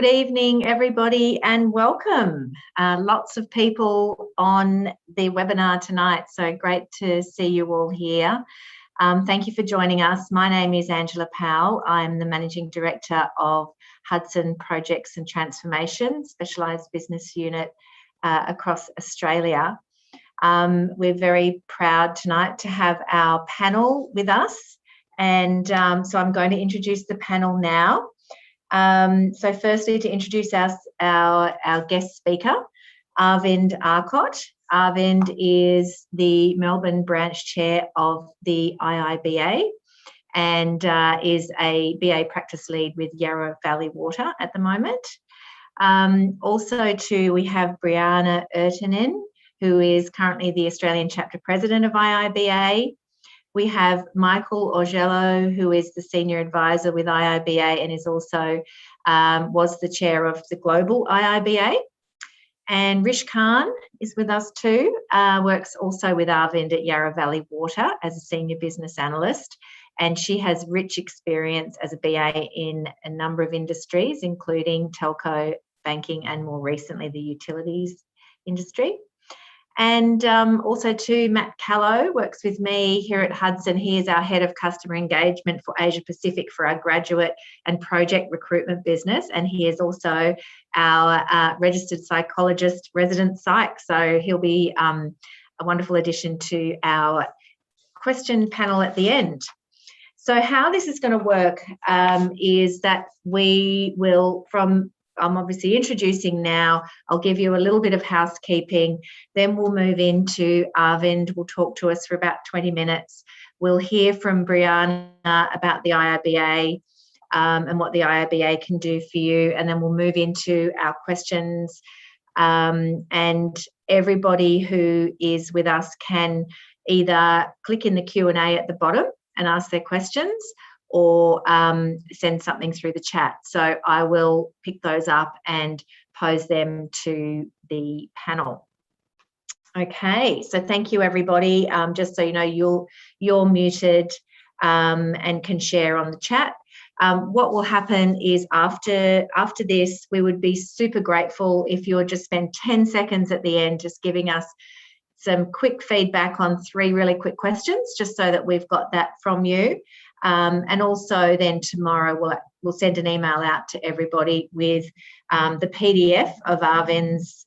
Good evening, everybody, and welcome. Lots of people on the webinar tonight, so great to see you all here. Thank you for joining us. My name is Angela Powell. I'm the Managing Director of Hudson Projects and Transformation, Specialised Business Unit across Australia. We're very proud tonight to have our panel with us, and so I'm going to introduce the panel now. So firstly, to introduce our guest speaker, Arvind Arcot. Arvind is the Melbourne branch chair of the IIBA and is a BA practice lead with Yarra Valley Water at the moment. Also too, we have Brianna Ertinen, who is currently the Australian chapter president of IIBA. We have Michael Augello, who is the senior advisor with IIBA and is also was the chair of the global IIBA. And Rish Khan is with us too, works also with Arvind at Yarra Valley Water as a senior business analyst. And she has rich experience as a BA in a number of industries, including telco, banking, and more recently the utilities industry. And also too, Matt Callow works with me here at Hudson. He is our head of customer engagement for Asia Pacific for our graduate and project recruitment business. And he is also our registered psychologist, resident psych. So he'll be a wonderful addition to our question panel at the end. So how this is going to work is that we will, I'm obviously introducing now. I'll give you a little bit of housekeeping. Then we'll move into Arvind. Will talk to us for about 20 minutes. We'll hear from Brianna about the IIBA and what the IIBA can do for you. And then we'll move into our questions. And everybody who is with us can either click in the Q&A at the bottom and ask their questions, or send something through the chat. So I will pick those up and pose them to the panel. Okay, so thank you everybody. Just so you know, you're muted and can share on the chat. What will happen is after this, we would be super grateful if you would just spend 10 seconds at the end just giving us some quick feedback on 3 really quick questions, just so that we've got that from you. And also then tomorrow we'll send an email out to everybody with the PDF of Arvind's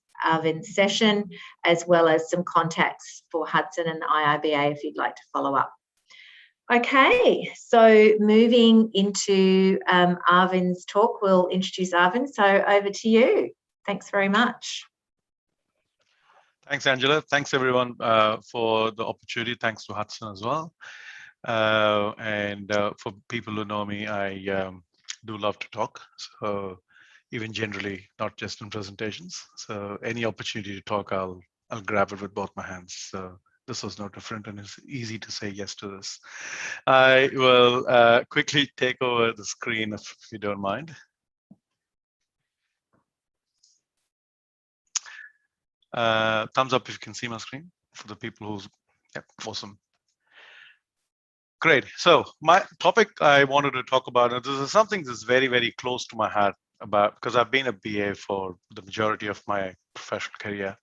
session, as well as some contacts for Hudson and the IIBA if you'd like to follow up. Okay, so moving into Arvind's talk, we'll introduce Arvind. So over to you. Thanks very much. Thanks, Angela. Thanks, everyone, for the opportunity. Thanks to Hudson as well. And for people who know me, I do love to talk. So even generally, not just in presentations. So any opportunity to talk, I'll grab it with both my hands. So this was no different, and it's easy to say yes to this. I will quickly take over the screen if you don't mind. Thumbs up if you can see my screen for the people who's, yeah, awesome. Great. So my topic I wanted to talk about, and this is something that's very, very close to my heart because I've been a BA for the majority of my professional career,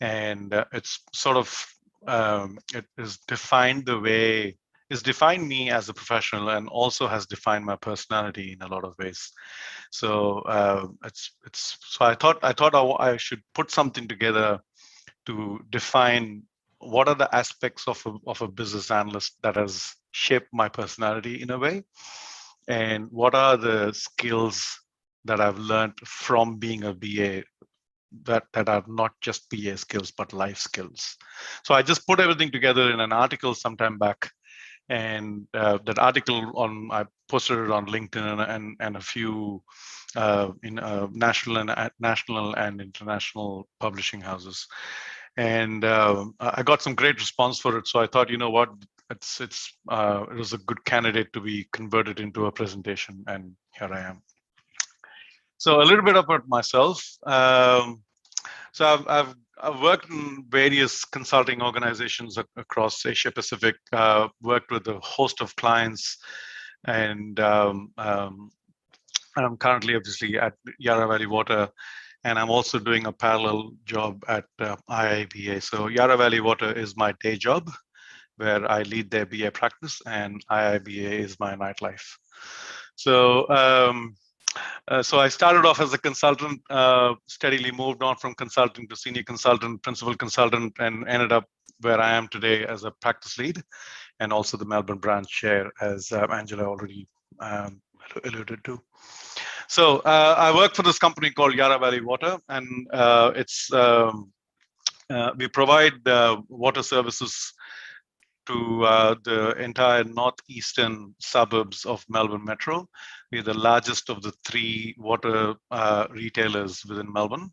and it's sort of it has defined me as a professional, and also has defined my personality in a lot of ways. So so I thought I should put something together to define what are the aspects of a business analyst that has shaped my personality in a way, and what are the skills that I've learned from being a BA that are not just BA skills but life skills. So I just put everything together in an article sometime back, and that article I posted it on LinkedIn and a few in national and international publishing houses. And I got some great response for it. So I thought, you know what, it was a good candidate to be converted into a presentation, and here I am. So a little bit about myself. So I've worked in various consulting organizations across Asia Pacific, worked with a host of clients, and I'm currently obviously at Yarra Valley Water, and I'm also doing a parallel job at IIBA. So Yarra Valley Water is my day job, where I lead their BA practice, and IIBA is my nightlife. So, so I started off as a consultant, steadily moved on from consulting to senior consultant, principal consultant, and ended up where I am today as a practice lead, and also the Melbourne branch chair, as Angela already alluded to. So I work for this company called Yarra Valley Water, and we provide water services to the entire northeastern suburbs of Melbourne Metro. We're the largest of the 3 water retailers within Melbourne.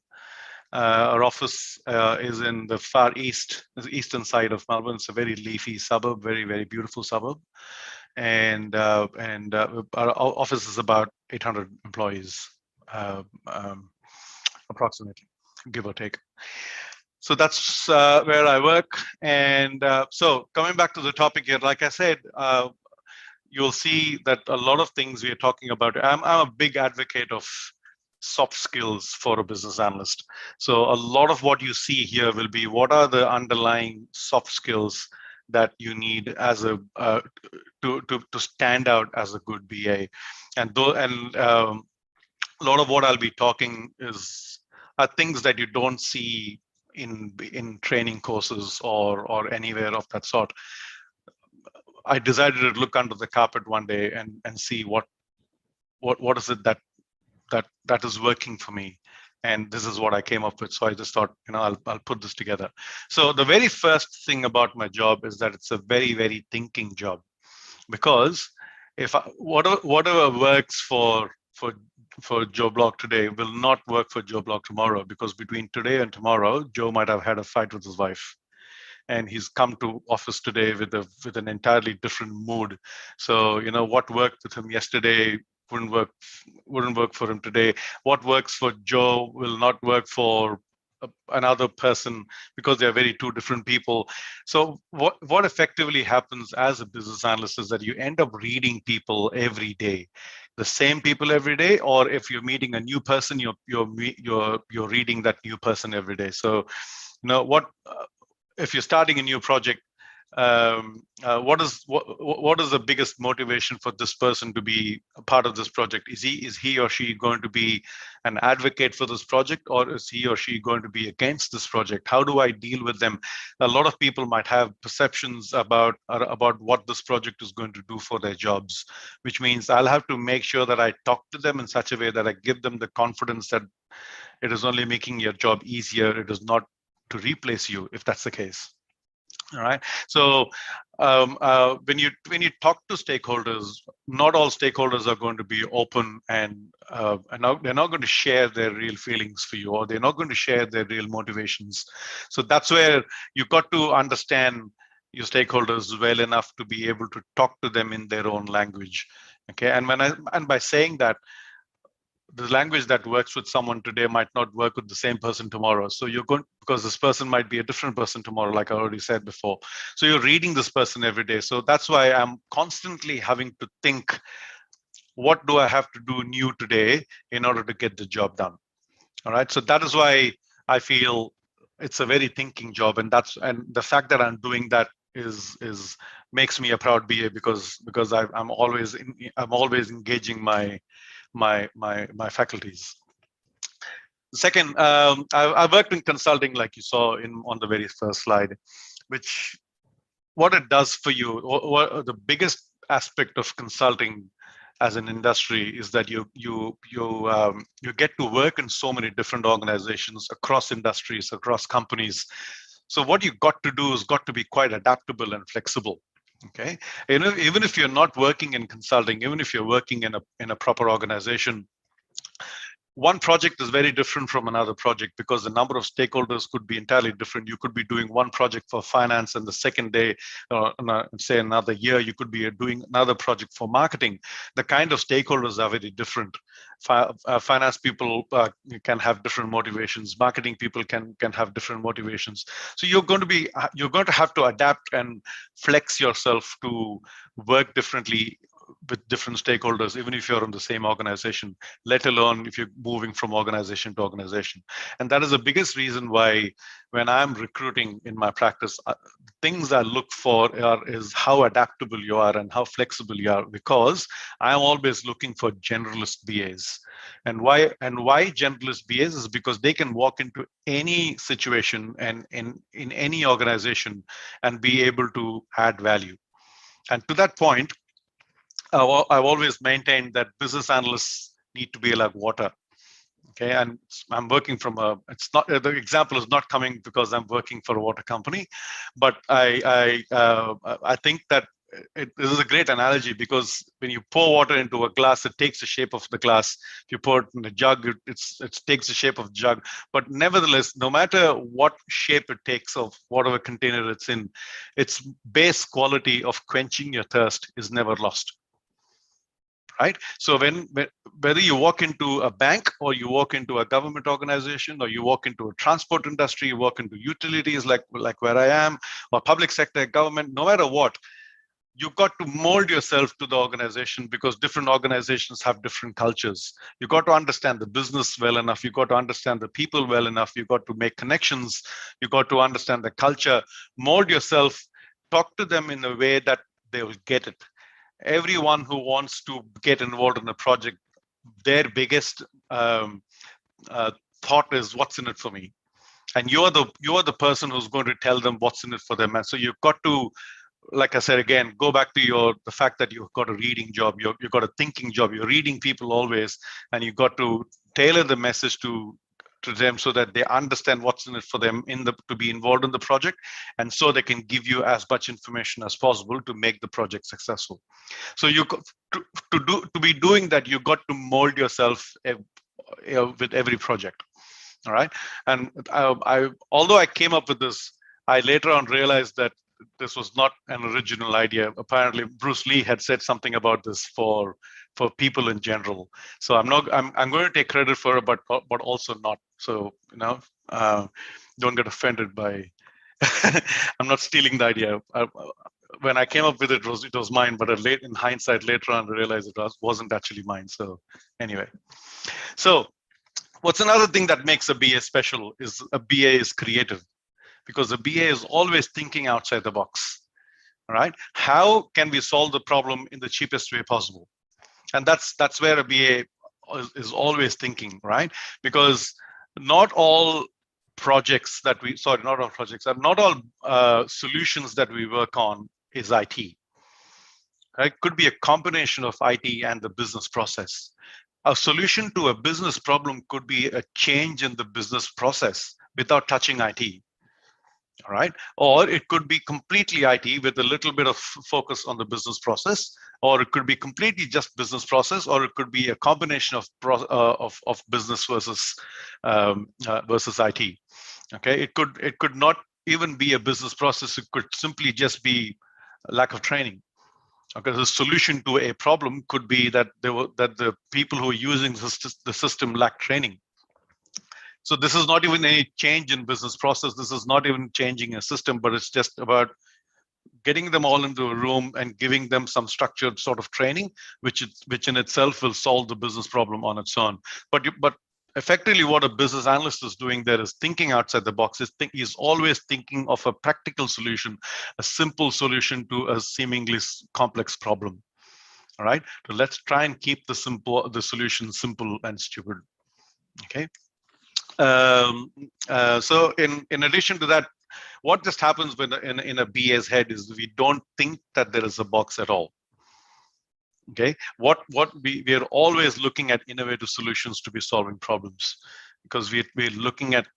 Our office is in the far east, the eastern side of Melbourne. It's a very leafy suburb, very, very beautiful suburb. And our office is about 800 employees, approximately, give or take. So that's where I work. And so coming back to the topic here, like I said, you'll see that a lot of things we are talking about, I'm a big advocate of soft skills for a business analyst. So a lot of what you see here will be what are the underlying soft skills that you need as a to stand out as a good BA. And a lot of what I'll be talking are things that you don't see in training courses or anywhere of that sort. I decided to look under the carpet one day and see what is it that is working for me, and this is what I came up with. So I just thought, I'll put this together. So the very first thing about my job is that it's a very, very thinking job, because if whatever works for Joe Block today will not work for Joe Block tomorrow, because between today and tomorrow, Joe might have had a fight with his wife, and he's come to office today with an entirely different mood. So what worked with him yesterday wouldn't work for him today. What works for Joe will not work for another person, because they're very two different people. So what effectively happens as a business analyst is that you end up reading people every day, the same people every day, or if you're meeting a new person, you're reading that new person every day. So if you're starting a new project, what is the biggest motivation for this person to be a part of this project? Is he or she going to be an advocate for this project, or is he or she going to be against this project? How do I deal with them? A lot of people might have perceptions about what this project is going to do for their jobs, which means I'll have to make sure that I talk to them in such a way that I give them the confidence that it is only making your job easier. It is not to replace you, if that's the case. All right. So when you talk to stakeholders, not all stakeholders are going to be open and they're not going to share their real feelings for you, or they're not going to share their real motivations. So that's where you got to understand your stakeholders well enough to be able to talk to them in their own language. Okay. And by saying that, the language that works with someone today might not work with the same person tomorrow. So because this person might be a different person tomorrow, like I already said before. So you're reading this person every day. So that's why I'm constantly having to think, what do I have to do new today in order to get the job done? All right. So that is why I feel it's a very thinking job. And the fact that I'm doing that is makes me a proud BA, because I'm always engaging my faculties. Second, I worked in consulting, like you saw on the very first slide, which what it does for you, what the biggest aspect of consulting as an industry is that you get to work in so many different organizations across industries, across companies. So what you got to do is got to be quite adaptable and flexible. Okay, even if you're not working in consulting, even if you're working in a proper organization, one project is very different from another project, because the number of stakeholders could be entirely different. You could be doing one project for finance, and the second day, say another year, you could be doing another project for marketing. The kind of stakeholders are very different. Finance people can have different motivations. Marketing people can have different motivations. So you're going to have to adapt and flex yourself to work differently with different stakeholders, even if you're in the same organization, let alone if you're moving from organization to organization. And that is the biggest reason why when I'm recruiting in my practice, things I look for is how adaptable you are and how flexible you are, because I'm always looking for generalist BAs. And why generalist BAs is because they can walk into any situation and in any organization and be able to add value. And to that point, I've always maintained that business analysts need to be like water. Okay, and I'm working from it's not, the example is not coming because I'm working for a water company, but I think that this is a great analogy, because when you pour water into a glass, it takes the shape of the glass. If you pour it in a jug, it takes the shape of the jug. But nevertheless, no matter what shape it takes of whatever container it's in, its base quality of quenching your thirst is never lost. Right? So whether you walk into a bank or you walk into a government organization or you walk into a transport industry, you walk into utilities like where I am, or public sector, government, no matter what, you've got to mold yourself to the organization, because different organizations have different cultures. You've got to understand the business well enough. You've got to understand the people well enough. You've got to make connections. You've got to understand the culture, mold yourself, talk to them in a way that they will get it. Everyone who wants to get involved in a project, their biggest thought is, what's in it for me? And you're the person who's going to tell them what's in it for them. And so you've got to, like I said, again, go back to the fact that you've got a reading job, you've got a thinking job, you're reading people always, and you've got to tailor the message to them so that they understand what's in it for them to be involved in the project, and so they can give you as much information as possible to make the project successful. So you to be doing that, you got to mold yourself with every project. All right. And although I came up with this, I later on realized that this was not an original idea. Apparently, Bruce Lee had said something about this for people in general. So I'm going to take credit for it, but also not. So don't get offended by. I'm not stealing the idea. When I came up with it, it was mine. But in hindsight, later on, I realized it wasn't actually mine. So anyway, so what's another thing that makes a BA special is a BA is creative, because a BA is always thinking outside the box. All right, how can we solve the problem in the cheapest way possible? And that's where a BA is always thinking, right? Because not all projects that not all solutions that we work on is IT. Right? Could be a combination of IT and the business process. A solution to a business problem could be a change in the business process without touching IT. All right, or it could be completely IT with a little bit of focus on the business process, or it could be completely just business process, or it could be a combination of business versus IT. Okay, it could not even be a business process. It could simply just be a lack of training. Okay, the solution to a problem could be that the people who are using the system lack training. So this is not even any change in business process. This is not even changing a system, but it's just about getting them all into a room and giving them some structured sort of training, which in itself will solve the business problem on its own. But effectively, what a business analyst is doing there is thinking outside the box. He's always thinking of a practical solution, a simple solution to a seemingly complex problem. All right. So let's try and keep the solution simple and stupid. Okay. So in addition to that, what just happens when in a BA's head is we don't think that there is a box at all. Okay, we are always looking at innovative solutions to be solving problems, because we're looking at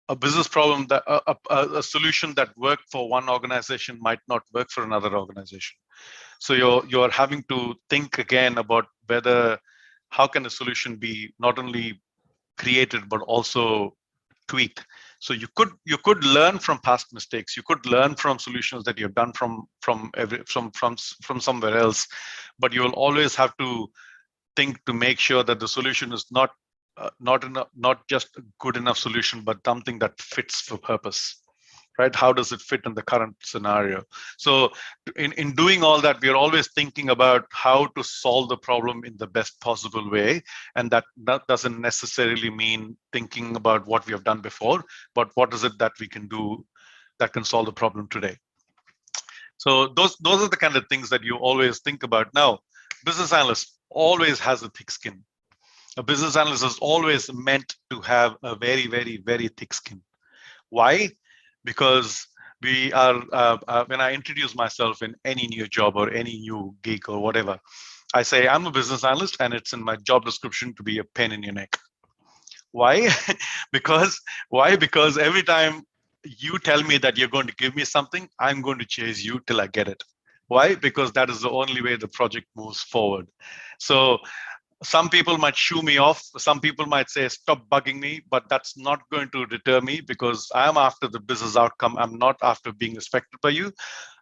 a business problem that a solution that worked for one organization might not work for another organization. So you're having to think again about how can a solution be not only created but also tweaked. So you could learn from past mistakes. You could learn from solutions that you've done from somewhere else, but you will always have to think to make sure that the solution is not just a good enough solution, but something that fits for purpose. right? How does it fit in the current scenario? So in doing all that, we're always thinking about how to solve the problem in the best possible way. And that doesn't necessarily mean thinking about what we have done before, but what is it that we can do that can solve the problem today. So those are the kind of things that you always think about. Now, business analyst always has a thick skin. A business analyst is always meant to have a very, very, very thick skin. Why? Because we are, when I introduce myself in any new job or any new gig or whatever, I say I'm a business analyst, and it's in my job description to be a pain in your neck. Why? Because every time you tell me that you're going to give me something, I'm going to chase you till I get it. Why? Because that is the only way the project moves forward. So some people might shoo me off. Some people might say, stop bugging me, but that's not going to deter me, because I'm after the business outcome. I'm not after being respected by you,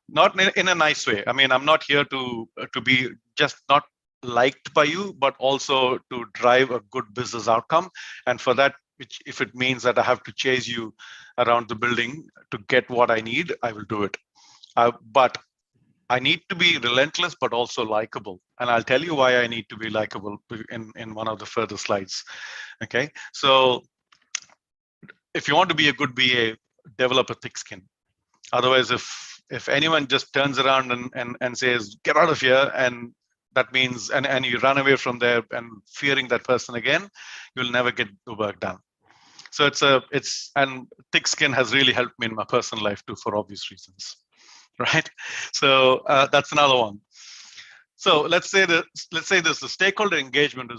not in a nice way. I mean, I'm not here to be just not liked by you, but also to drive a good business outcome. And for that, which if it means that I have to chase you around the building to get what I need, I will do it. But I need to be relentless, but also likable. And I'll tell you why I need to be likable in one of the further slides. Okay. So if you want to be a good BA, develop a thick skin. Otherwise, if anyone just turns around and says, get out of here, and that means, and you run away from there and fearing that person again, you'll never get the work done. So and thick skin has really helped me in my personal life too, for obvious reasons. Right? So that's another one. So let's say this: the stakeholder engagement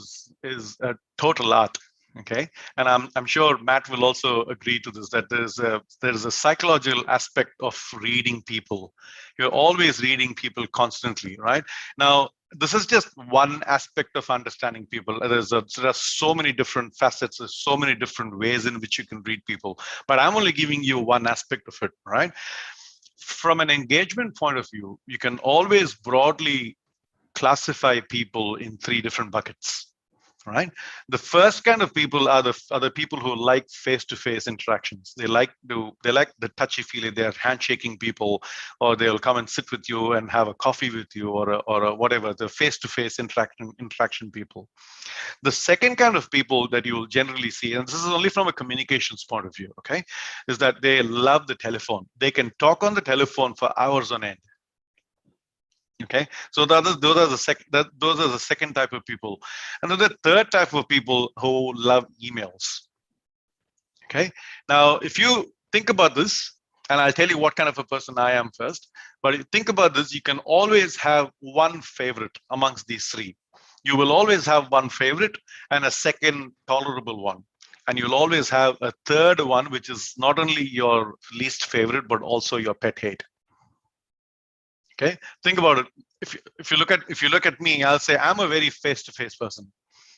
is a total art. Okay, and I'm sure Matt will also agree to this, that there's a psychological aspect of reading people. You're always reading people constantly, right? Now, this is just one aspect of understanding people. There are so many different facets. There's so many different ways in which you can read people, but I'm only giving you one aspect of it, right? From an engagement point of view, you can always broadly classify people in three different buckets, right? The first kind of people are the people who like face-to-face interactions. They like the touchy-feely. They're handshaking people, or they'll come and sit with you and have a coffee with you, or whatever. The face-to-face interaction people. The second kind of people that you will generally see, and this is only from a communications point of view, okay, is that they love the telephone. They can talk on the telephone for hours on end. Okay, so those are the second type of people. And then the third type of people who love emails. Okay, now if you think about this, and I'll tell you what kind of a person I am first, but if you think about this, you can always have one favorite amongst these three. You will always have one favorite and a second tolerable one. And you'll always have a third one, which is not only your least favorite, but also your pet hate. Okay, think about it. If you look at me, I'll say I'm a very face-to-face person.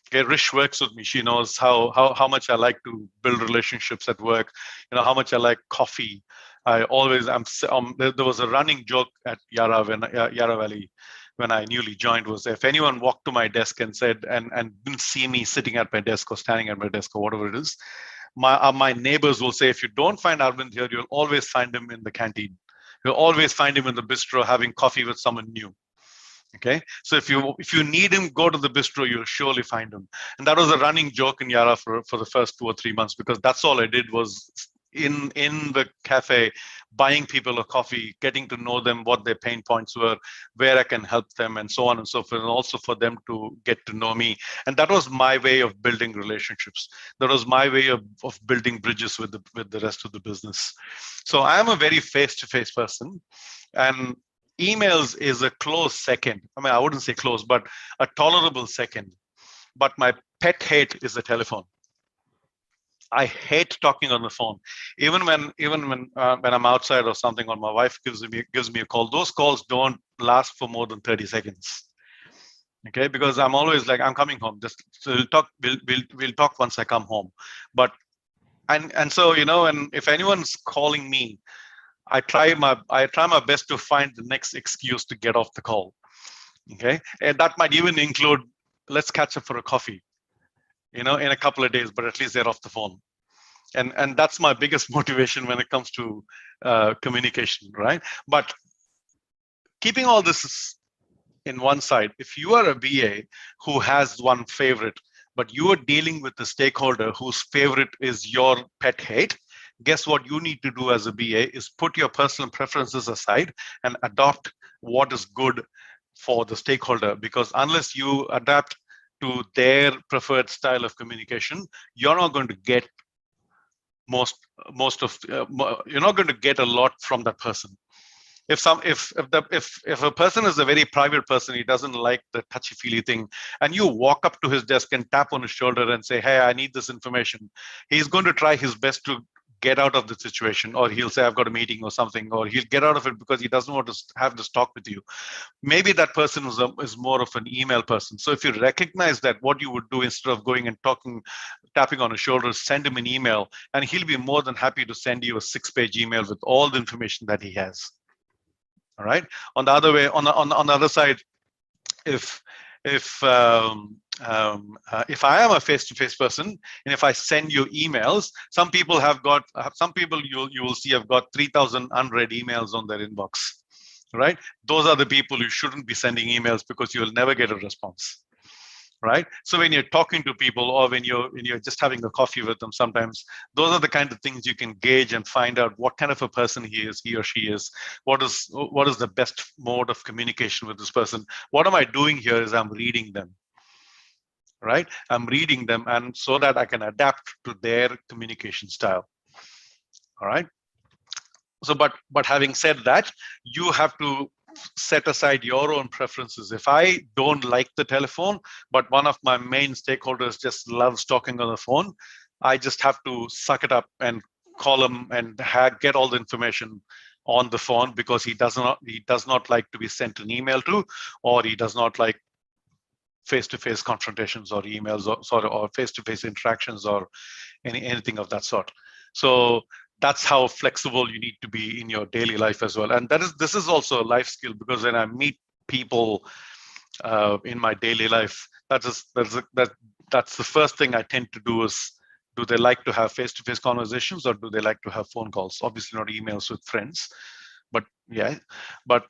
Okay, Rish works with me. She knows how much I like to build relationships at work. You know how much I like coffee. There was a running joke at Yarra Valley when I newly joined, was if anyone walked to my desk and said and didn't see me sitting at my desk or standing at my desk or whatever it is, my neighbors will say, if you don't find Arvind here, you'll always find him in the canteen. You'll always find him in the bistro having coffee with someone new. Okay, so if you need him, go to the bistro. You'll surely find him. And that was a running joke in Yarra for the first 2 or 3 months, because that's all I did was in the cafe, buying people a coffee, getting to know them, what their pain points were, where I can help them, and so on and so forth, and also for them to get to know me. And that was my way of building relationships. That was my way of building bridges with the rest of the business. So I am a very face-to-face person, and emails is a close second. I mean, I wouldn't say close, but a tolerable second. But my pet hate is the telephone. I hate talking on the phone. Even when I'm outside or something, or my wife gives me a call, those calls don't last for more than 30 seconds. Okay, because I'm always like, I'm coming home. Just so we'll talk once I come home. But and so and if anyone's calling me, I try my best to find the next excuse to get off the call. Okay, and that might even include, let's catch up for a coffee, in a couple of days, but at least they're off the phone. And that's my biggest motivation when it comes to communication, right? But keeping all this in one side, if you are a BA who has one favorite, but you are dealing with a stakeholder whose favorite is your pet hate, guess what you need to do as a BA is put your personal preferences aside and adopt what is good for the stakeholder. Because unless you adapt to their preferred style of communication, you're not going to get most of you're not going to get a lot from that person. If a person is a very private person, he doesn't like the touchy feely thing, and you walk up to his desk and tap on his shoulder and say, hey, I need this information, he's going to try his best to get out of the situation, or he'll say, I've got a meeting or something, or he'll get out of it because he doesn't want to have this talk with you. Maybe that person is more of an email person. So if you recognize that, what you would do instead of going and tapping on his shoulder, send him an email, and he'll be more than happy to send you a 6-page email with all the information that he has. All right. On the other way, on the other side, if I am a face-to-face person, and if I send you emails, some people you will see have got 3,000 unread emails on their inbox, right? Those are the people you shouldn't be sending emails, because you will never get a response, right? So when you're talking to people, or when you're just having a coffee with them, sometimes those are the kind of things you can gauge and find out what kind of a person he or she is. What is the best mode of communication with this person? What am I doing here is I'm reading them, right? I'm reading them, and so that I can adapt to their communication style. All right. So, but having said that, you have to set aside your own preferences. If I don't like the telephone, but one of my main stakeholders just loves talking on the phone, I just have to suck it up and call him and get all the information on the phone, because he does not like to be sent an email to, or he does not like face-to-face confrontations or emails or face-to-face interactions or anything of that sort. So that's how flexible you need to be in your daily life as well. And this is also a life skill, because when I meet people in my daily life, that's the first thing I tend to do is, do they like to have face-to-face conversations, or do they like to have phone calls? Obviously not emails with friends, but yeah. But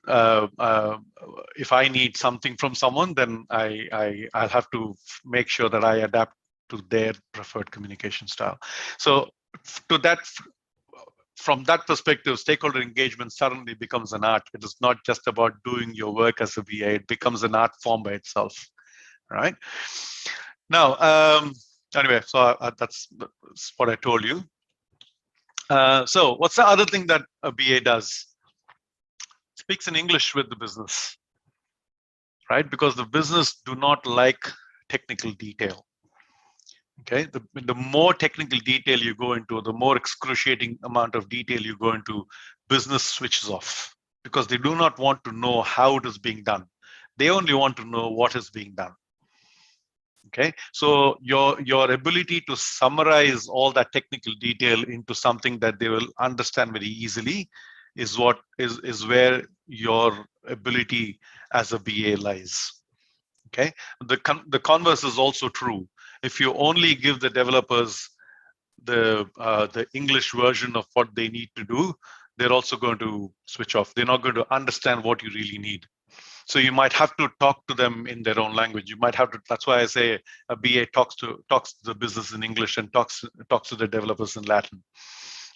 if I need something from someone, then I'll have to make sure that I adapt to their preferred communication style. So from that perspective, stakeholder engagement suddenly becomes an art. It is not just about doing your work as a VA. It becomes an art form by itself, right? Now, anyway, so that's what I told you. So what's the other thing that a BA does? Speaks in English with the business, right? Because the business do not like technical detail. Okay, the more technical detail you go into, the more excruciating amount of detail you go into, business switches off, because they do not want to know how it is being done. They only want to know what is being done. Okay, so your ability to summarize all that technical detail into something that they will understand very easily is where your ability as a BA lies. Okay, the converse is also true. If you only give the developers the English version of what they need to do, they're also going to switch off. They're not going to understand what you really need. So you might have to talk to them in their own language. You might have to. That's why I say a BA talks to the business in English and talks to the developers in Latin.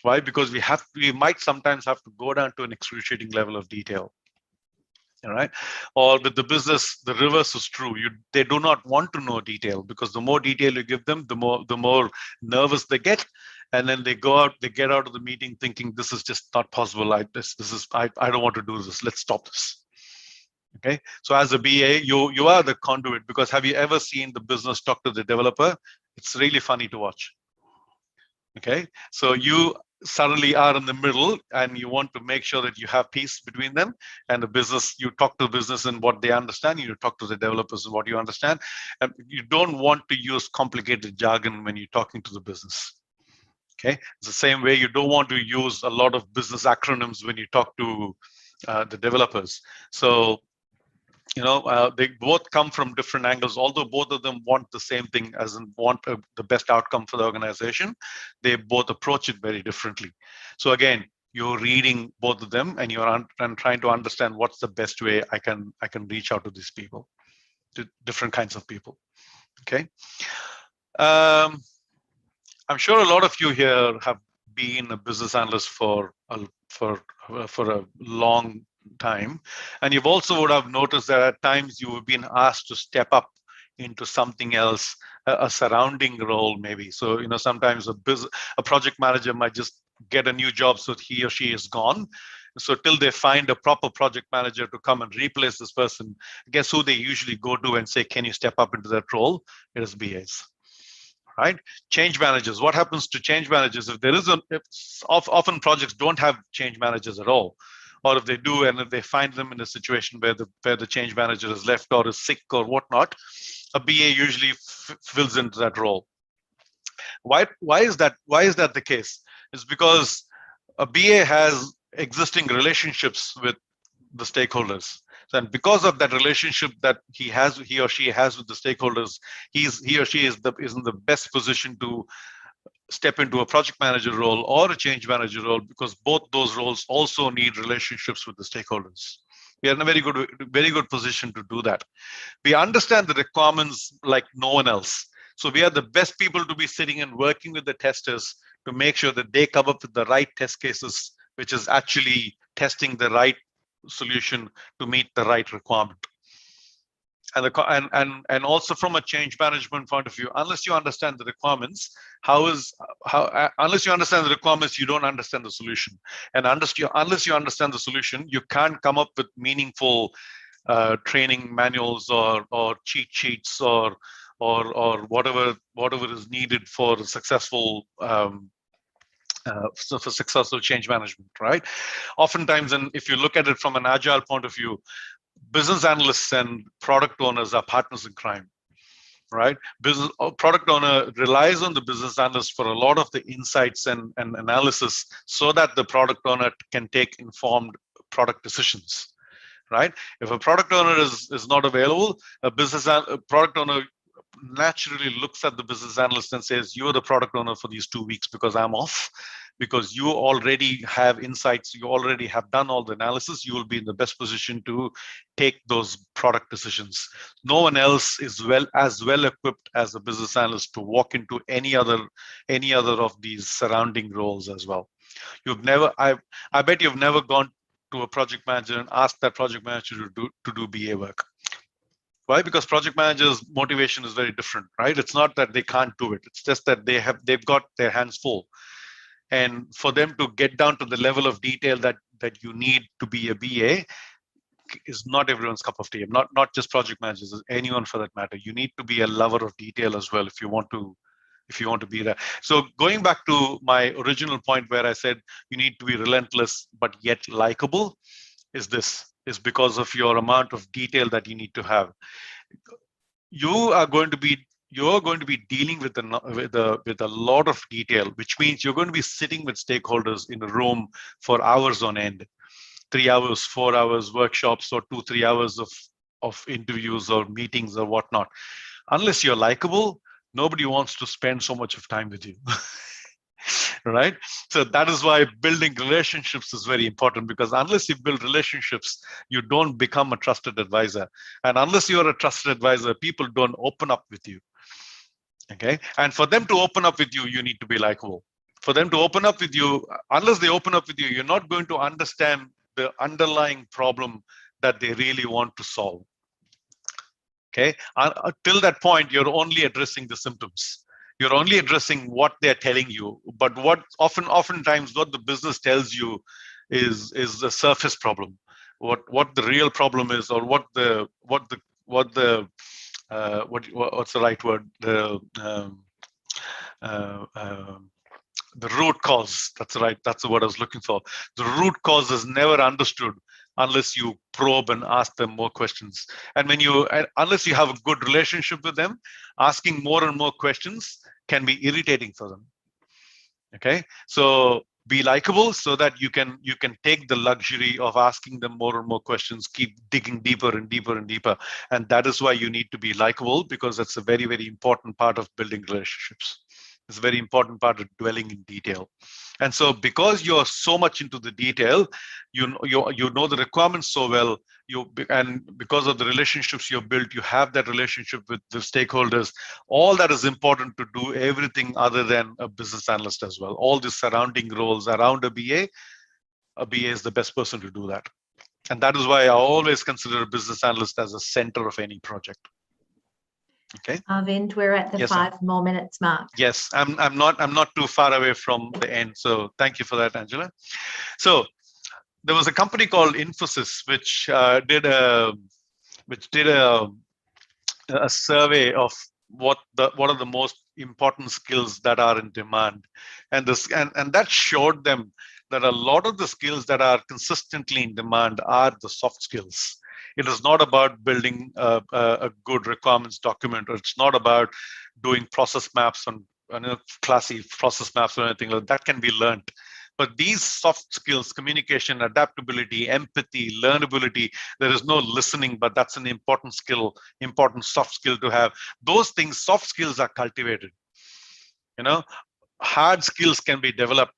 Why? Because we might sometimes have to go down to an excruciating level of detail. All right. Or with the business, the reverse is true. They do not want to know detail, because the more detail you give them, the more nervous they get, and then they get out of the meeting thinking, this is just not possible. I don't want to do this. Let's stop this. Okay. So as a BA, you are the conduit, because have you ever seen the business talk to the developer? It's really funny to watch. Okay. So you suddenly are in the middle, and you want to make sure that you have peace between them and the business. You talk to the business and what they understand, you talk to the developers and what you understand, and you don't want to use complicated jargon when you're talking to the business. Okay, it's the same way you don't want to use a lot of business acronyms when you talk to the developers. So They both come from different angles. Although both of them want the same thing, as in want the best outcome for the organization, they both approach it very differently. So again, you're reading both of them, and you're trying to understand what's the best way I can reach out to these people, to different kinds of people. Okay. I'm sure a lot of you here have been a business analyst for a long time, and you've also would have noticed that at times you have been asked to step up into something else, a surrounding role maybe. So sometimes a project manager might just get a new job, so he or she is gone. So till they find a proper project manager to come and replace this person, guess who they usually go to and say, "Can you step up into that role?" It is BAs. Right? Change managers. What happens to change managers if there is often projects don't have change managers at all, or if they do, and if they find them in a situation where the change manager is left or is sick or whatnot, a BA usually fills into that role. Why is that? Why is that the case? It's because a BA has existing relationships with the stakeholders. And because of that relationship that he or she has with the stakeholders, he or she is in the best position to step into a project manager role or a change manager role, because both those roles also need relationships with the stakeholders. We are in a very good position to do that. We understand the requirements like no one else. So we are the best people to be sitting and working with the testers to make sure that they come up with the right test cases, which is actually testing the right solution to meet the right requirement. And also from a change management point of view, unless you understand the requirements, unless you understand the requirements, you don't understand the solution. And unless you understand the solution, you can't come up with meaningful training manuals or cheat sheets or whatever is needed for successful for successful change management, right? Oftentimes, and if you look at it from an agile point of view, business analysts and product owners are partners in crime, right? Product owner relies on the business analyst for a lot of the insights and analysis, so that the product owner can take informed product decisions, right? If a product owner is not available, a product owner naturally looks at the business analyst and says, "You're the product owner for these 2 weeks because I'm off, because you already have insights, you already have done all the analysis, you will be in the best position to take those product decisions." No one else is as well equipped as a business analyst to walk into any other of these surrounding roles as well. I bet you've never gone to a project manager and asked that project manager to do BA work. Why? Because project managers' motivation is very different, right? It's not that they can't do it. It's just that they've got their hands full. And for them to get down to the level of detail that you need to be a BA is not everyone's cup of tea. Not just project managers, anyone for that matter. You need to be a lover of detail as well if you want to be there. So going back to my original point where I said you need to be relentless but yet likable, is because of your amount of detail that you need to have. You're going to be dealing with a lot of detail, which means you're going to be sitting with stakeholders in a room for hours on end, 3 hours, 4 hours workshops, or 2-3 hours of interviews or meetings or whatnot. Unless you're likable, nobody wants to spend so much of time with you. Right? So that is why building relationships is very important, because unless you build relationships, you don't become a trusted advisor. And unless you're a trusted advisor, people don't open up with you. Okay? And for them to open up with you, you need to be likable. For them to open up with you, unless they open up with you, you're not going to understand the underlying problem that they really want to solve. Okay? Till that point, you're only addressing the symptoms. You're only addressing what they're telling you, but oftentimes what the business tells you is the surface problem. What the real problem is, or what's the right word? The root cause. That's right. That's the word I was looking for. The root cause is never understood unless you probe and ask them more questions. And unless you have a good relationship with them, asking more and more questions can be irritating for them. Okay, so be likable so that you can take the luxury of asking them more and more questions, keep digging deeper and deeper and deeper. And that is why you need to be likable, because that's a very, very important part of building relationships. It's a very important part of dwelling in detail. And so because you're so much into the detail, you know the requirements so well, and because of the relationships you've built, you have that relationship with the stakeholders. All that is important to do everything other than a business analyst as well. All the surrounding roles around a BA is the best person to do that. And that is why I always consider a business analyst as a center of any project. Okay. Arvind, we're at the 5 more minutes mark. Yes, I'm not too far away from the end. So thank you for that, Angela. So there was a company called Infosys which did a survey of what are the most important skills that are in demand, and that showed them that a lot of the skills that are consistently in demand are the soft skills. It is not about building a good requirements document, or it's not about doing process maps and classy process maps or anything like that. Can be learned. But these soft skills, communication, adaptability, empathy, learnability, there is no listening, but that's an important skill, important soft skill to have. Those things, soft skills, are cultivated. Hard skills can be developed,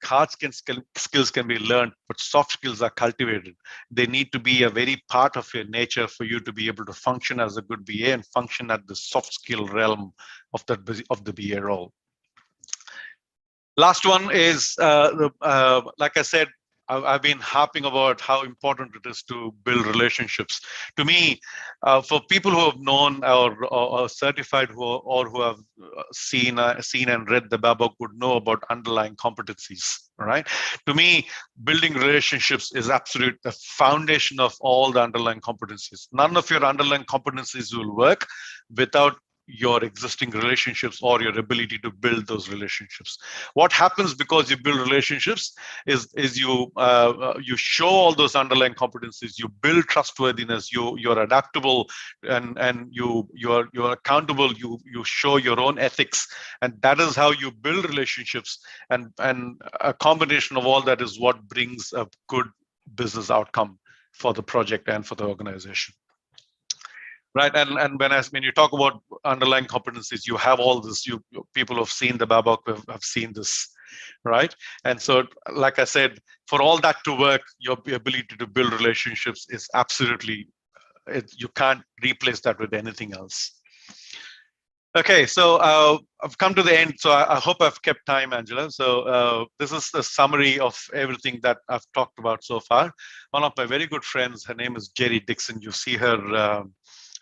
skills can be learned, but soft skills are cultivated. They need to be a very part of your nature for you to be able to function as a good BA and function at the soft skill realm of the BA role. Last one is, like I said, I've been harping about how important it is to build relationships. To me, for people who have known or certified who have seen and read the BA book would know about underlying competencies. Right? To me, building relationships is absolute the foundation of all the underlying competencies. None of your underlying competencies will work without your existing relationships or your ability to build those relationships. What happens because you build relationships is you show all those underlying competencies. You build trustworthiness. You're adaptable, and you're accountable. You show your own ethics, and that is how you build relationships. And a combination of all that is what brings a good business outcome for the project and for the organization. Right, and when you talk about underlying competencies, you have all this. People who have seen the BA book have seen this, right? And so, like I said, for all that to work, your ability to build relationships is absolutely. You can't replace that with anything else. Okay, so I've come to the end. So I hope I've kept time, Angela. So this is the summary of everything that I've talked about so far. One of my very good friends, her name is Jerry Dixon. You see her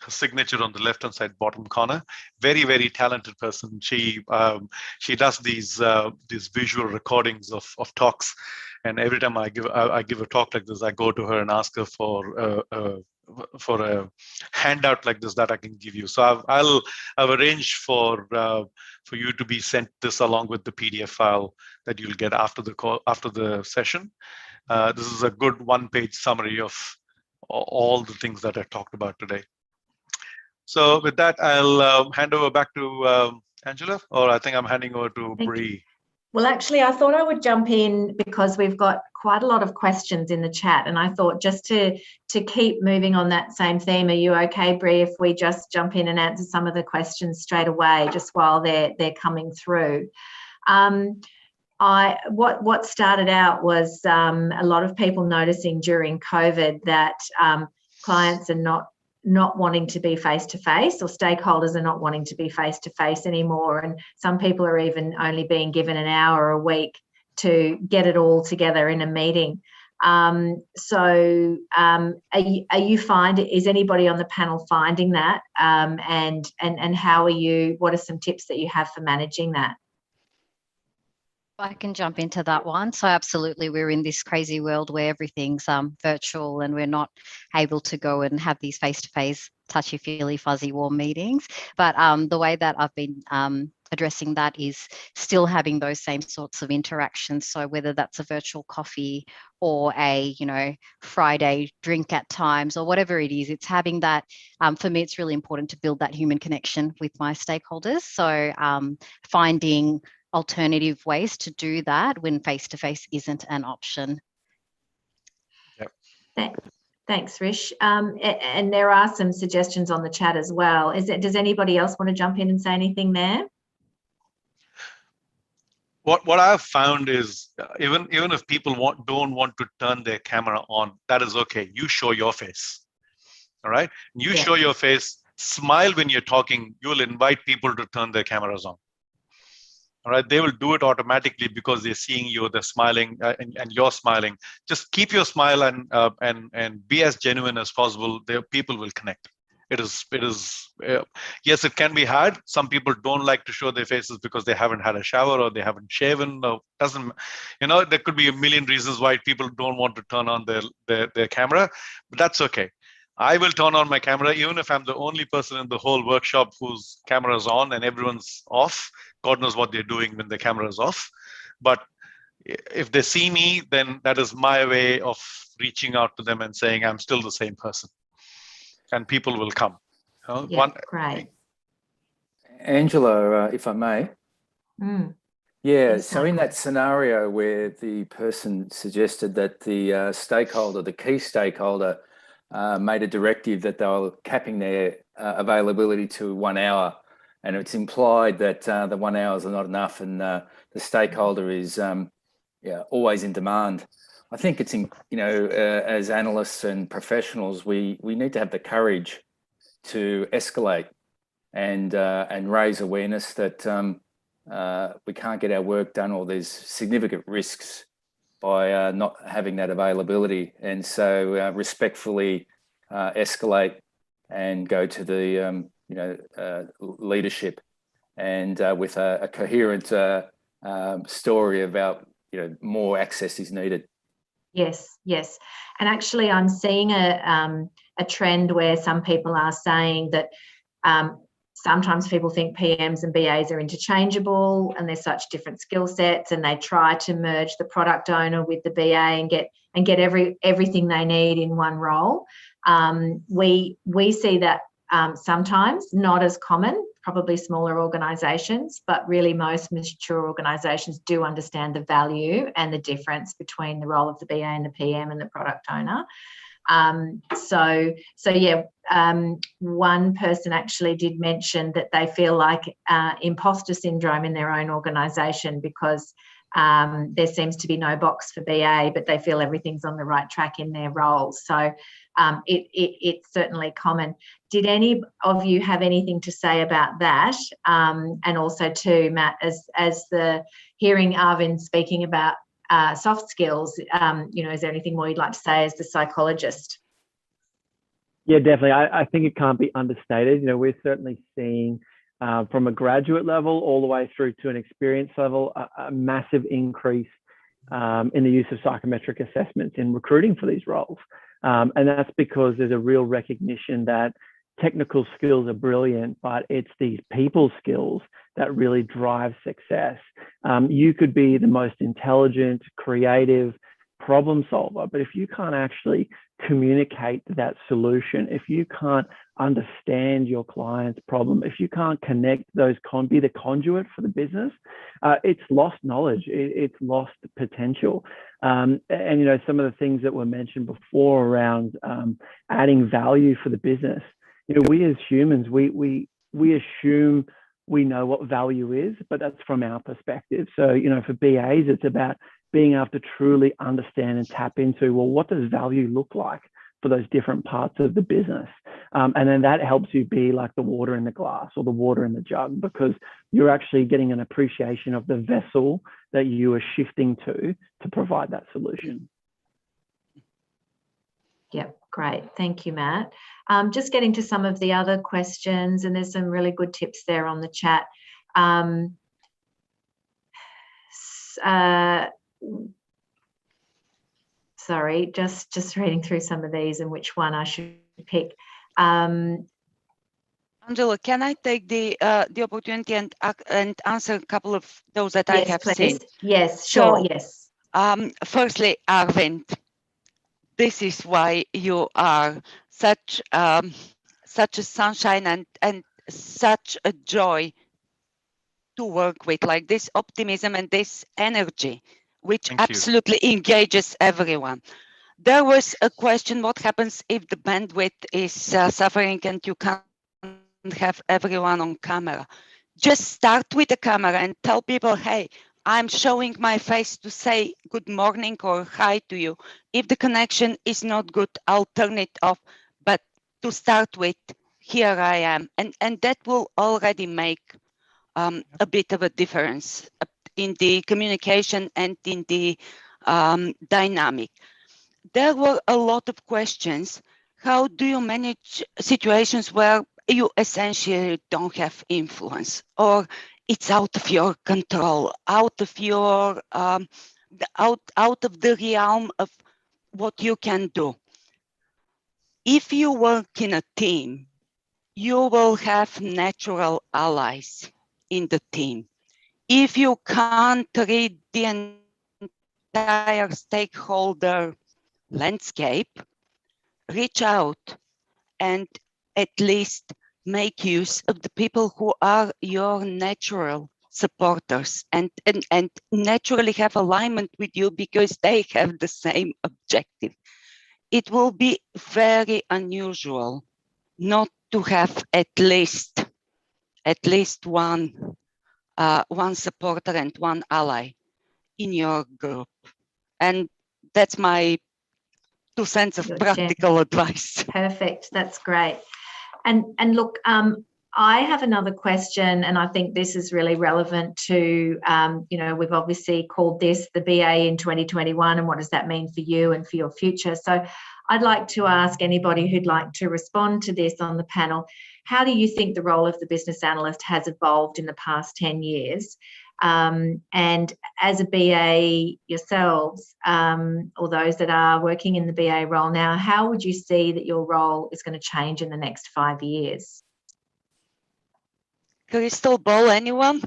signature on the left-hand side bottom corner. Very, very talented person. She does these visual recordings of talks, and every time I give a talk like this, I go to her and ask her for a handout like this that I can give you. So I've arranged for you to be sent this along with the PDF file that you'll get after the session. This is a good 1-page summary of all the things that I talked about today. So with that, I'll hand over back to Angela, or I think I'm handing over to Bree. Well, actually, I thought I would jump in because we've got quite a lot of questions in the chat, and I thought just to keep moving on that same theme, are you okay, Bree, if we just jump in and answer some of the questions straight away, just while they're coming through? What started out was a lot of people noticing during COVID that clients are not wanting to be face-to-face, or stakeholders are not wanting to be face-to-face anymore. And some people are even only being given an hour a week to get it all together in a meeting. So is anybody on the panel finding that? And how what are some tips that you have for managing that? I can jump into that one. So absolutely, we're in this crazy world where everything's virtual, and we're not able to go and have these face-to-face, touchy-feely, fuzzy, warm meetings. But the way that I've been addressing that is still having those same sorts of interactions. So whether that's a virtual coffee or a Friday drink at times, or whatever it is, it's having that. For me, it's really important to build that human connection with my stakeholders. So finding alternative ways to do that when face-to-face isn't an option. Yep. Thanks, Rish. And there are some suggestions on the chat as well. Does anybody else want to jump in and say anything there? What I've found is even if people don't want to turn their camera on, that is okay. You show your face. All right. You show your face, smile when you're talking, you'll invite people to turn their cameras on. All right. They will do it automatically because they're seeing you, they're smiling, and you're smiling. Just keep your smile and be as genuine as possible. People will connect. It is. Yes, it can be hard. Some people don't like to show their faces because they haven't had a shower or they haven't shaven. Or there could be a million reasons why people don't want to turn on their camera, but that's okay. I will turn on my camera even if I'm the only person in the whole workshop whose camera is on and everyone's off. God knows what they're doing when the camera is off. But if they see me, then that is my way of reaching out to them and saying I'm still the same person. And people will come. Great. Angela, if I may. Yes, so in that scenario where the person suggested that the key stakeholder, made a directive that they were capping their availability to 1 hour, and it's implied that the 1 hour is not enough, and the stakeholder is always in demand. I think it's as analysts and professionals, we need to have the courage to escalate and raise awareness that we can't get our work done, or there's significant risks by not having that availability, and so respectfully escalate and go to the leadership, and with a coherent story about more access is needed. Yes. And actually, I'm seeing a trend where some people are saying that sometimes people think PMs and BAs are interchangeable and they're such different skill sets, and they try to merge the product owner with the BA and get everything they need in one role. We see that sometimes, not as common, probably smaller organisations, but really most mature organisations do understand the value and the difference between the role of the BA and the PM and the product owner. One person actually did mention that they feel like imposter syndrome in their own organisation because there seems to be no box for BA, but they feel everything's on the right track in their roles. So it's certainly common. Did any of you have anything to say about that? And also too, Matt, as the hearing Arvind speaking about soft skills, is there anything more you'd like to say as the psychologist? Yeah, definitely. I think it can't be understated. We're certainly seeing from a graduate level all the way through to an experience level, a massive increase in the use of psychometric assessments in recruiting for these roles. And that's because there's a real recognition that technical skills are brilliant, but it's these people skills that really drive success. You could be the most intelligent, creative problem solver, but if you can't actually communicate that solution, if you can't understand your client's problem, if you can't connect those, be the conduit for the business, it's lost knowledge, it's lost potential. And some of the things that were mentioned before around adding value for the business, we as humans, we assume we know what value is, but that's from our perspective. So, for BAs, it's about being able to truly understand and tap into, well, what does value look like for those different parts of the business? And then that helps you be like the water in the glass or the water in the jug, because you're actually getting an appreciation of the vessel that you are shifting to provide that solution. Yeah, great. Thank you, Matt. Just getting to some of the other questions, and there's some really good tips there on the chat. Sorry, just reading through some of these and which one I should pick. Angela, can I take the opportunity and answer a couple of those that I have seen? Yes, sure, so, yes. Firstly, Arvind, this is why you are such a sunshine and such a joy to work with, like this optimism and this energy, which Thank you. absolutely engages everyone. There was a question, what happens if the bandwidth is suffering and you can't have everyone on camera? Just start with the camera and tell people, hey, I'm showing my face to say good morning or hi to you. If the connection is not good, I'll turn it off. But to start with, here I am. And that will already make a bit of a difference in the communication and in the dynamic. There were a lot of questions. How do you manage situations where you essentially don't have influence, or it's out of your control, out of your out of the realm of what you can do? If you work in a team, you will have natural allies in the team. If you can't read the entire stakeholder landscape, reach out and at least make use of the people who are your natural supporters and naturally have alignment with you because they have the same objective. It will be very unusual not to have at least one supporter and one ally in your group. And that's my 2 cents of practical advice. Perfect. That's great. And look, I have another question, and I think this is really relevant to, we've obviously called this the BA in 2021, and what does that mean for you and for your future? So I'd like to ask anybody who'd like to respond to this on the panel, how do you think the role of the business analyst has evolved in the past 10 years? And as a BA yourselves, or those that are working in the BA role now, how would you see that your role is going to change in the next 5 years? Crystal ball, anyone?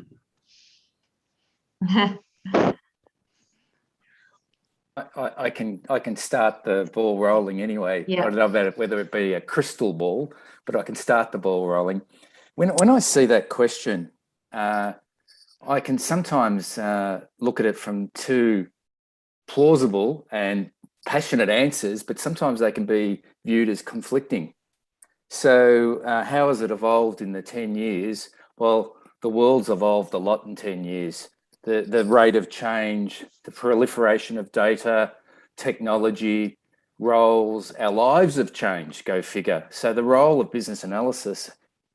I can start the ball rolling anyway. Yeah. I don't know about whether it be a crystal ball, but I can start the ball rolling. When I see that question, I can sometimes look at it from two plausible and passionate answers, but sometimes they can be viewed as conflicting. So how has it evolved in the 10 years? Well, the world's evolved a lot in 10 years. The rate of change, the proliferation of data, technology, roles, our lives have changed, go figure. So the role of business analysis,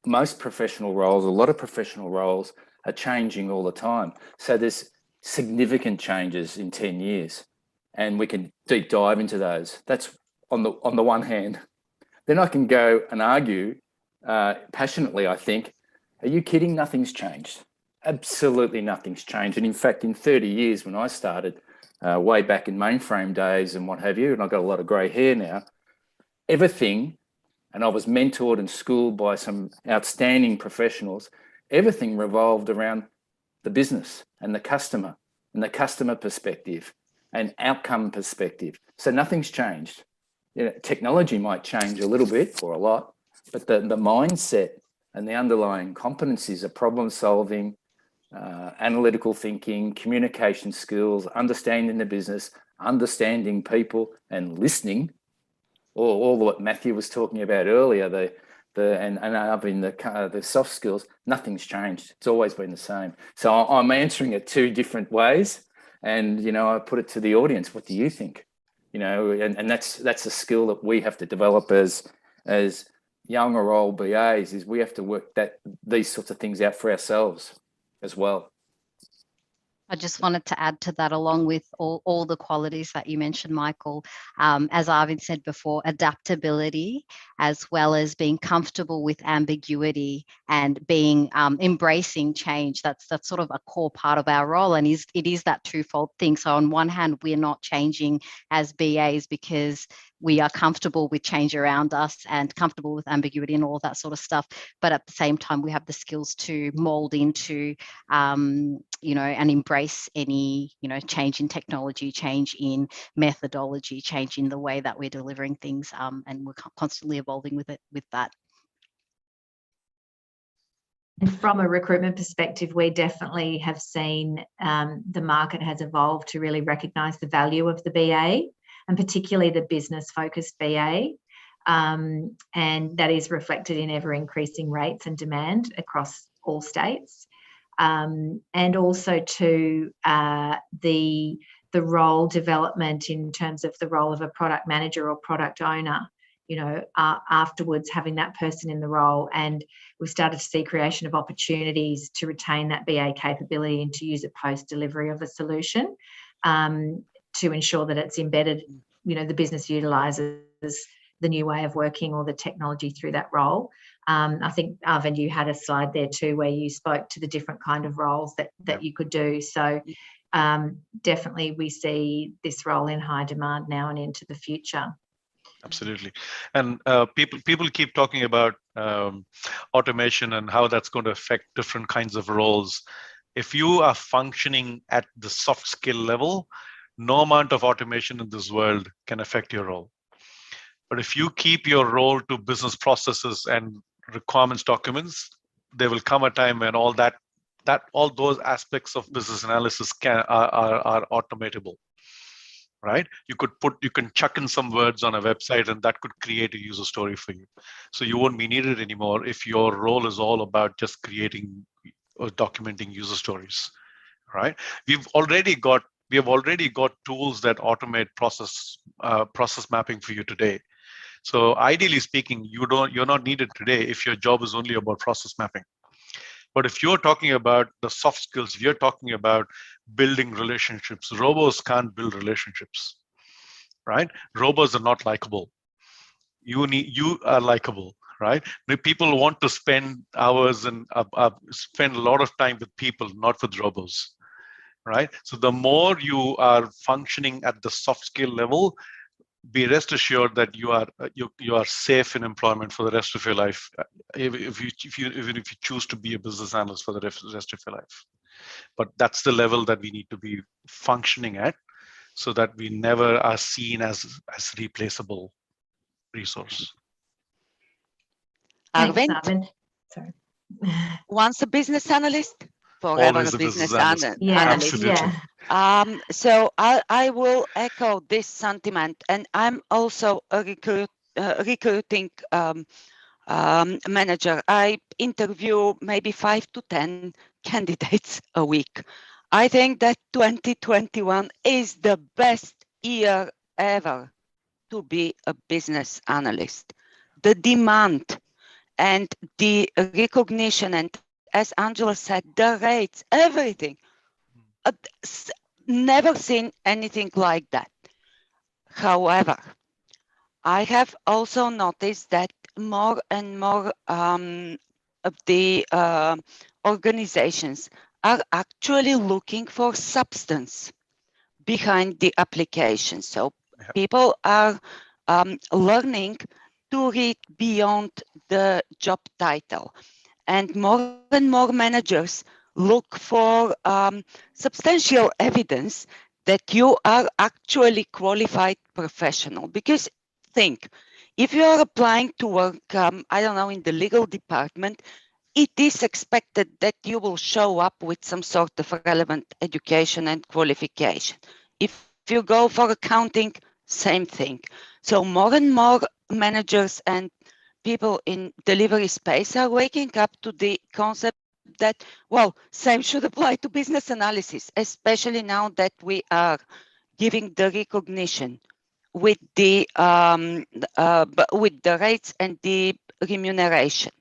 most professional roles, a lot of professional roles are changing all the time. So there's significant changes in 10 years, and we can deep dive into those. That's on the one hand. Then I can go and argue passionately, I think, are you kidding? Nothing's changed. Absolutely nothing's changed. And in fact, in 30 years when I started, way back in mainframe days and what have you, and I've got a lot of grey hair now, everything, and I was mentored and schooled by some outstanding professionals, everything revolved around the business and the customer perspective and outcome perspective. So nothing's changed. You know, technology might change a little bit or a lot, but the mindset and the underlying competencies of problem solving, analytical thinking, communication skills, understanding the business, understanding people, and listening, all what Matthew was talking about earlier, the soft skills, nothing's changed. It's always been the same. So I'm answering it two different ways, and I put it to the audience. What do you think? And that's a skill that we have to develop as young or old BAs. Is we have to work these sorts of things out for ourselves as well. I just wanted to add to that, along with all the qualities that you mentioned, Michael. As Arvind said before, adaptability, as well as being comfortable with ambiguity and being embracing change. That's sort of a core part of our role, and it is that twofold thing. So on one hand, we're not changing as BAs because we are comfortable with change around us and comfortable with ambiguity and all that sort of stuff. But at the same time, we have the skills to mold into, and embrace any, change in technology, change in methodology, change in the way that we're delivering things. And we're constantly evolving with that. And from a recruitment perspective, we definitely have seen the market has evolved to really recognise the value of the BA, and particularly the business-focused BA. And that is reflected in ever-increasing rates and demand across all states. And also to the role development in terms of the role of a product manager or product owner, you know, afterwards having that person in the role. And we've started to see creation of opportunities to retain that BA capability and to use it post-delivery of a solution, to ensure that it's embedded, you know, the business utilises the new way of working or the technology through that role. I think, Arvind, you had a slide there too where you spoke to the different kind of roles that you could do. So definitely we see this role in high demand now and into the future. Absolutely. And people keep talking about automation and how that's going to affect different kinds of roles. If you are functioning at the soft skill level, no amount of automation in this world can affect your role. But if you keep your role to business processes and requirements documents, there will come a time when all those aspects of business analysis are automatable. Right? You can chuck in some words on a website and that could create a user story for you. So you won't be needed anymore if your role is all about just creating or documenting user stories, right? We have already got tools that automate process mapping for you today. So ideally speaking, you're not needed today if your job is only about process mapping. But if you're talking about the soft skills, if you're talking about building relationships, robots can't build relationships, right? Robots are not likable. You are likable, right? The people want to spend hours and spend a lot of time with people, not with robots, right? So the more you are functioning at the soft skill level, be rest assured that you are safe in employment for the rest of your life, even if you choose to be a business analyst for the rest of your life. But that's the level that we need to be functioning at, so that we never are seen as replaceable resource. Arvind, sorry. once a business analyst, forever a business analyst. Yeah, absolutely. Yeah. So I will echo this sentiment, and I'm also a recruiting manager. I interview maybe 5 to 10 candidates a week. I think that 2021 is the best year ever to be a business analyst. The demand and the recognition, and as Angela said, the rates, everything. Never seen anything like that. However, I have also noticed that more and more of the organizations are actually looking for substance behind the application. So people are learning to read beyond the job title, and more managers look for substantial evidence that you are actually qualified professional. Because think, if you are applying to work, I don't know, in the legal department, it is expected that you will show up with some sort of relevant education and qualification. If you go for accounting, same thing. So more and more managers and people in delivery space are waking up to the concept that, well, same should apply to business analysis, especially now that we are giving the recognition with the rates and the remuneration.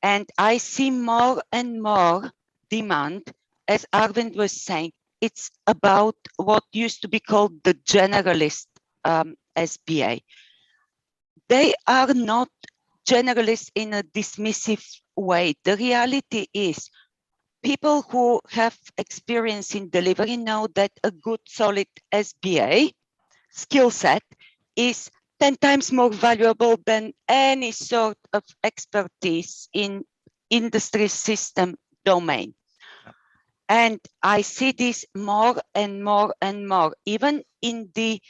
And I see more and more demand, as Arvind was saying. It's about what used to be called the generalist SBA. They are not generalists in a dismissive way. The reality is, people who have experience in delivery know that a good, solid SBA skill set is 10 times more valuable than any sort of expertise in industry system domain. And I see this more and more and more, even in the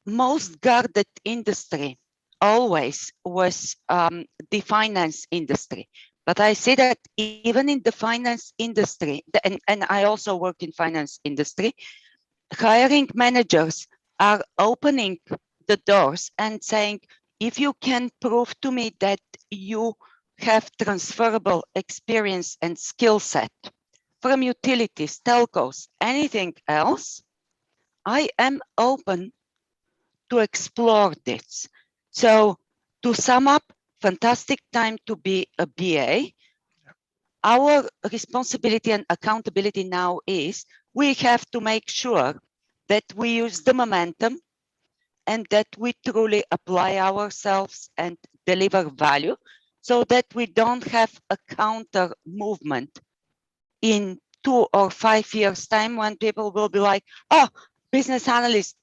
most guarded industry. Always was the finance industry. But I see that even in the finance industry, and I also work in finance industry, hiring managers are opening the doors and saying, if you can prove to me that you have transferable experience and skill set from utilities, telcos, anything else, I am open to explore this. So to sum up, fantastic time to be a BA. Our responsibility and accountability now is we have to make sure that we use the momentum and that we truly apply ourselves and deliver value so that we don't have a counter movement in 2 or 5 years time when people will be like, oh, business analyst,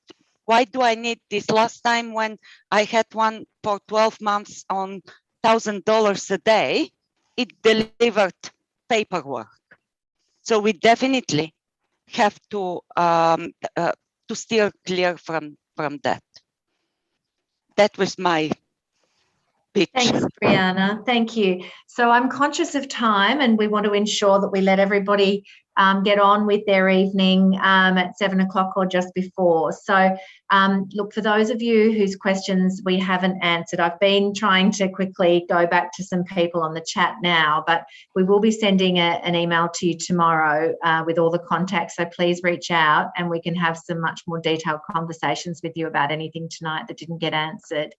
why do I need this? Last time when I had one for 12 months on $1,000 a day, it delivered paperwork. So we definitely have to steer clear from that. That was my pitch. Thanks, Brianna. Thank you. So I'm conscious of time, and we want to ensure that we let everybody get on with their evening at 7 o'clock or just before. So look, for those of you whose questions we haven't answered, I've been trying to quickly go back to some people on the chat now, but we will be sending an email to you tomorrow with all the contacts. So please reach out and we can have some much more detailed conversations with you about anything tonight that didn't get answered.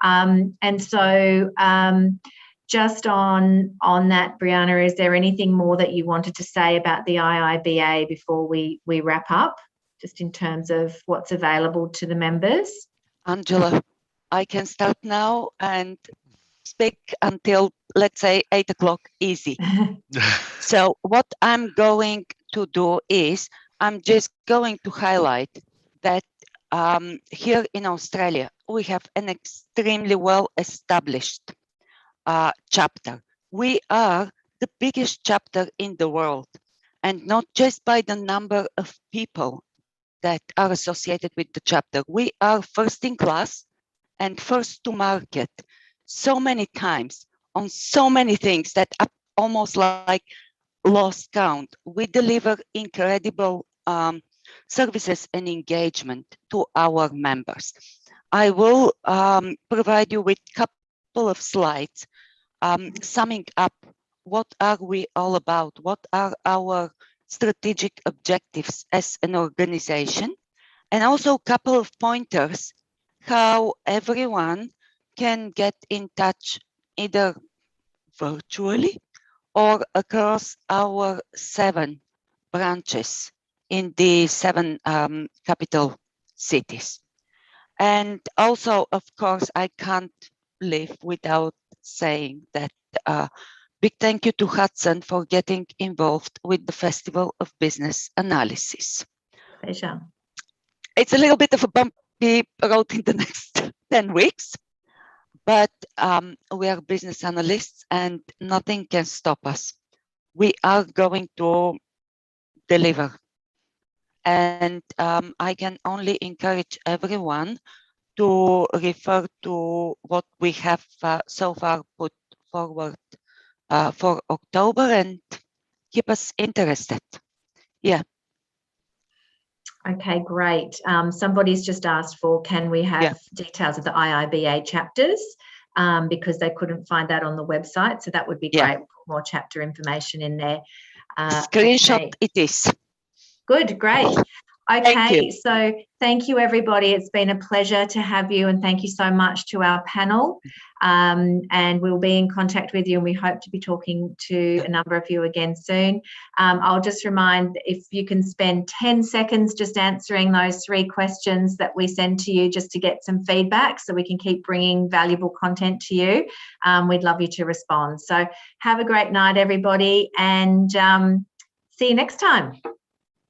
And so just on that, Brianna, is there anything more that you wanted to say about the IIBA before we wrap up, just in terms of what's available to the members? Angela, I can start now and speak until, let's say, 8 o'clock, easy. So what I'm going to do is I'm just going to highlight that here in Australia, we have an extremely well-established chapter. We are the biggest chapter in the world, and not just by the number of people that are associated with the chapter. We are first in class and first to market so many times on so many things that are almost like lost count. We deliver incredible services and engagement to our members. I will provide you with a couple of slides summing up what are we all about, what are our strategic objectives as an organization, and also a couple of pointers how everyone can get in touch either virtually or across our 7 branches in the 7 capital cities. And also, of course, I can't live without saying that big thank you to Hudson for getting involved with the Festival of Business Analysis. Pleasure. It's a little bit of a bumpy road in the next 10 weeks, but we are business analysts and nothing can stop us. We are going to deliver. And I can only encourage everyone to refer to what we have so far put forward for October and keep us interested. Yeah. Okay, great. Somebody's just asked for, can we have details of the IIBA chapters? Because they couldn't find that on the website. So that would be great. We'll put more chapter information in there. Screenshot it is. Good, great. Okay, so thank you, everybody. It's been a pleasure to have you, and thank you so much to our panel. And we'll be in contact with you, and we hope to be talking to a number of you again soon. I'll just remind, if you can spend 10 seconds just answering those 3 questions that we send to you just to get some feedback so we can keep bringing valuable content to you. We'd love you to respond. So have a great night, everybody, and see you next time.